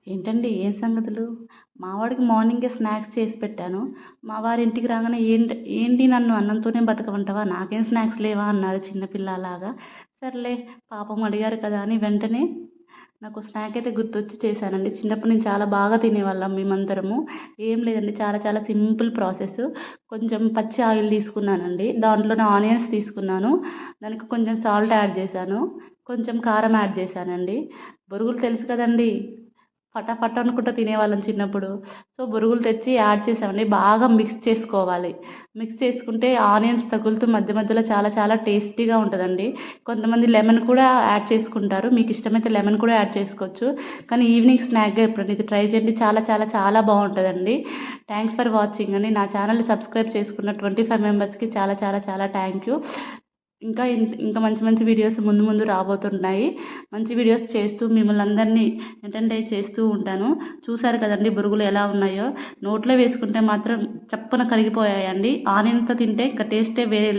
ఏంటండి ఏం సంగతులు? మా వాడికి మార్నింగే స్నాక్స్ చేసి పెట్టాను. మా వారు ఇంటికి రాగానే ఏంటి నన్ను అన్నంతోనే బతకమంటావా? నాకేం స్నాక్స్ లేవా? అన్నారు చిన్న పిల్లలాగా. సర్లే పాపం అడిగారు కదా అని వెంటనే నాకు స్నాక్ అయితే గుర్తొచ్చి చేశానండి. చిన్నప్పుడు నేను చాలా బాగా తినేవాళ్ళం మేమందరము. ఏం లేదండి, చాలా చాలా సింపుల్ ప్రాసెస్. కొంచెం పచ్చి ఆయిల్ తీసుకున్నానండి. దాంట్లోనే ఆనియన్స్ తీసుకున్నాను. దానికి కొంచెం సాల్ట్ యాడ్ చేశాను. కొంచెం కారం యాడ్ చేశానండి. బొరుగులు తెలుసు కదండీ! ఫటాఫట్ అనుకుంటూ తినేవాళ్ళం చిన్నప్పుడు. సో, బొరుగులు తెచ్చి యాడ్ చేసామండి. బాగా మిక్స్ చేసుకోవాలి. మిక్స్ చేసుకుంటే ఆనియన్స్ తగులుతూ మధ్య మధ్యలో చాలా చాలా టేస్టీగా ఉంటుందండి. కొంతమంది లెమన్ కూడా యాడ్ చేసుకుంటారు. మీకు ఇష్టమైతే లెమన్ కూడా యాడ్ చేసుకోవచ్చు. కానీ ఈవినింగ్ స్నాక్గా ఎప్పుడైనా ఇది ట్రై చేయండి. చాలా చాలా చాలా బాగుంటుందండి. థ్యాంక్స్ ఫర్ వాచింగ్ అండి. నా ఛానల్ని సబ్స్క్రైబ్ చేసుకున్న 25 మెంబర్స్కి చాలా చాలా చాలా థ్యాంక్ యూ. ఇంకా మంచి మంచి వీడియోస్ ముందు ముందు రాబోతున్నాయి. మంచి వీడియోస్ చేస్తూ మిమ్మల్ని అందరినీ ఎంటర్టైన్ చేస్తూ ఉంటాను. చూసారు కదండి బురుగులు ఎలా ఉన్నాయో. నోట్లో వేసుకుంటే మాత్రం చప్పున కరిగిపోయాయండి. ఆనియన్తో తింటే ఇంకా టేస్టే వేరే.